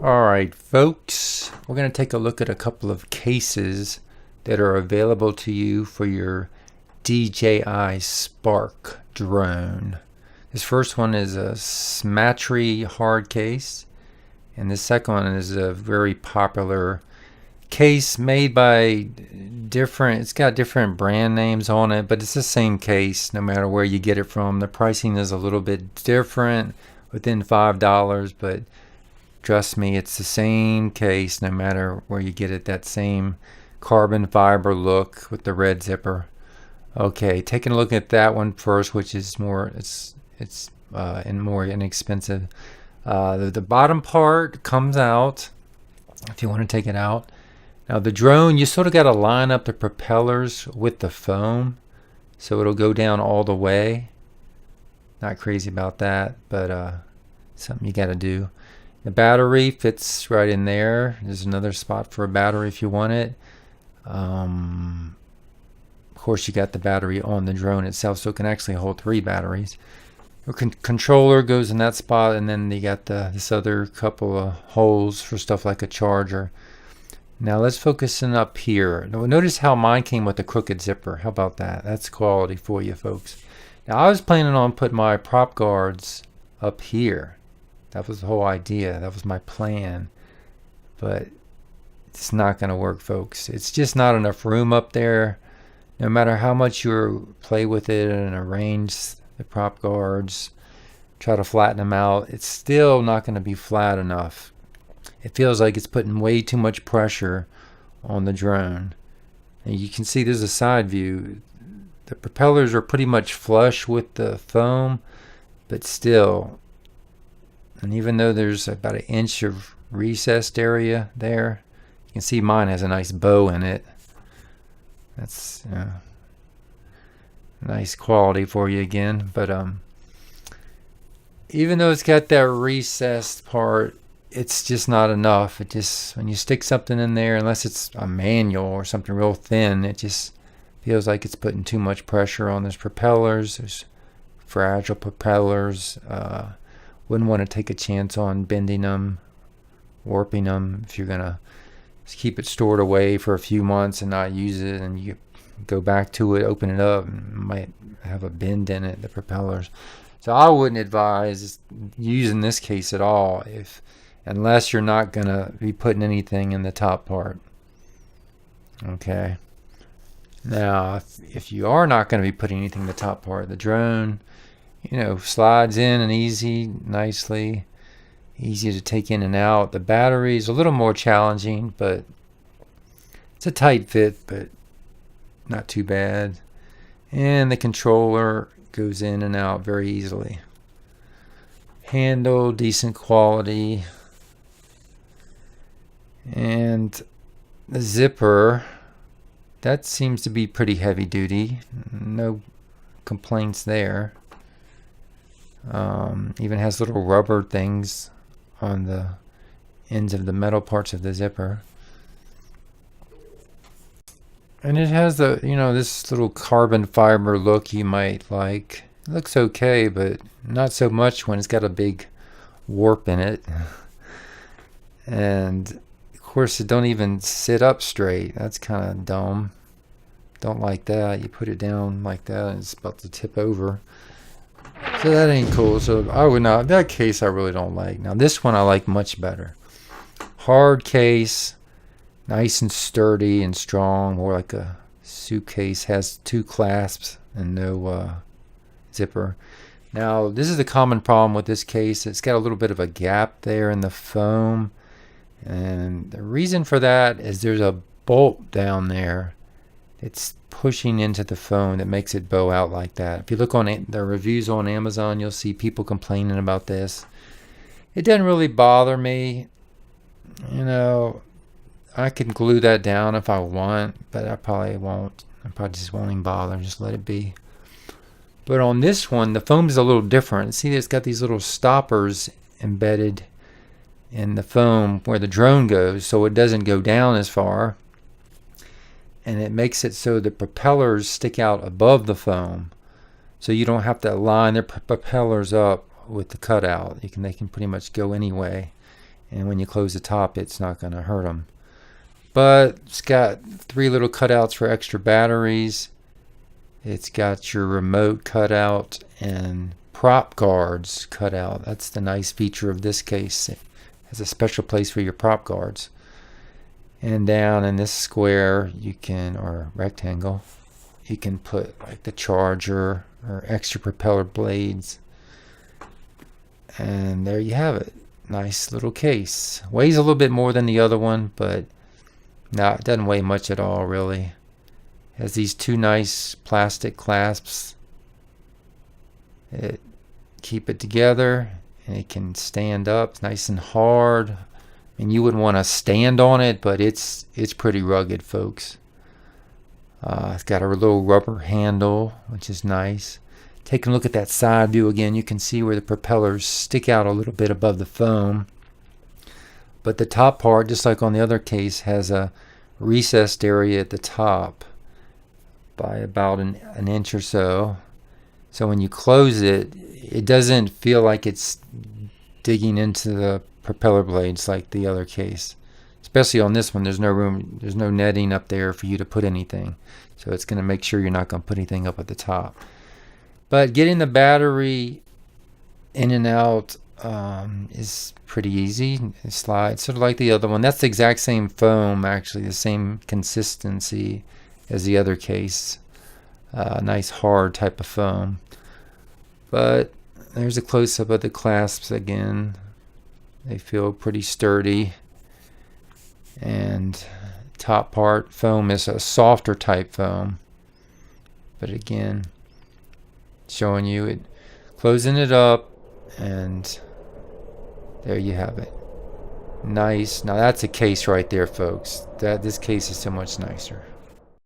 Alright folks, we're going to take a look at a couple of cases that are available to you for your DJI Spark Drone. This first one is a Smatree hard case, and the second one is a very popular case made by it's got different brand names on it, but it's the same case no matter where you get it from. The pricing is a little bit different, within $5, but trust me, it's the same case no matter where you get it. That same carbon fiber look with the red zipper. Okay, taking a look at that one first, which is more more inexpensive. The bottom part comes out if you want to take it out. Now the drone, you sort of got to line up the propellers with the foam so it'll go down all the way. Not crazy about that, but something you got to do. The battery fits right in there. There's another spot for a battery if you want it. Of course, you got the battery on the drone itself, so it can actually hold 3 batteries. The controller goes in that spot, and then you got this other couple of holes for stuff like a charger. Now let's focus in up here. Now, notice how mine came with a crooked zipper. How about that? That's quality for you folks. Now I was planning on putting my prop guards up here. That was the whole idea. That was my plan. But it's not going to work, folks. It's just not enough room up there. No matter how much you play with it and arrange the prop guards, try to flatten them out, it's still not going to be flat enough. It feels like it's putting way too much pressure on the drone. And you can see there's a side view. The propellers are pretty much flush with the foam, but still. And even though there's about 1 inch of recessed area there, you can see mine has a nice bow in it. That's nice quality for you again. But even though it's got that recessed part, it's just not enough. It just, when you stick something in there, unless it's a manual or something real thin, it just feels like it's putting too much pressure on those propellers. There's fragile propellers. Wouldn't want to take a chance on bending them, warping them. If you're gonna just keep it stored away for a few months and not use it, and you go back to it, open it up, and it might have a bend in it, the propellers. So I wouldn't advise using this case at all, unless you're not gonna be putting anything in the top part. Okay. Now, if you are not going to be putting anything in the top part, the drone, slides in and nicely, easy to take in and out. The battery is a little more challenging, but it's a tight fit, but not too bad. And the controller goes in and out very easily. Handle, decent quality. And the zipper, that seems to be pretty heavy duty. No complaints there. Even has little rubber things on the ends of the metal parts of the zipper. And it has this little carbon fiber look you might like. It looks okay, but not so much when it's got a big warp in it. And of course, it don't even sit up straight. That's kind of dumb. Don't like that. You put it down like that and it's about to tip over. So that ain't cool. So I would not. That case I really don't like. Now this one I like much better. Hard case. Nice and sturdy and strong. More like a suitcase. Has 2 clasps and no zipper. Now this is the common problem with this case. It's got a little bit of a gap there in the foam. And the reason for that is there's a bolt down there. It's pushing into the foam that makes it bow out like that. If you look on the reviews on Amazon, you'll see people complaining about this. It doesn't really bother me. I can glue that down if I want, but I probably won't. I probably just won't even bother. Just let it be. But on this one, the foam is a little different. See, it's got these little stoppers embedded in the foam where the drone goes, so it doesn't go down as far. And it makes it so the propellers stick out above the foam, so you don't have to line their propellers up with the cutout. They can pretty much go anyway. and when you close the top, it's not going to hurt them. But it's got 3 little cutouts for extra batteries. It's got your remote cutout and prop guards cutout. That's the nice feature of this case. It has a special place for your prop guards. And down in this square, you can, or rectangle, you can put like the charger or extra propeller blades. And there you have it. Nice little case. Weighs a little bit more than the other one, but no, it doesn't weigh much at all, really. Has these 2 nice plastic clasps. It keep it together, and it can stand up. It's nice and hard. And you wouldn't want to stand on it, but it's pretty rugged, folks. It's got a little rubber handle, which is nice. Taking a look at that side view again, you can see where the propellers stick out a little bit above the foam. But the top part, just like on the other case, has a recessed area at the top by about an inch or so. So when you close it, it doesn't feel like it's digging into the propeller blades like the other case. Especially on this one, there's no room, there's no netting up there for you to put anything. So it's going to make sure you're not going to put anything up at the top. But getting the battery in and out is pretty easy. It slides sort of like the other one. That's the exact same foam, actually, the same consistency as the other case. Nice hard type of foam. But there's a close-up of the clasps again. They feel pretty sturdy. And top part foam is a softer type foam. But again, showing you it, closing it up, and there you have it. Nice. Now that's a case right there, folks. This case is so much nicer.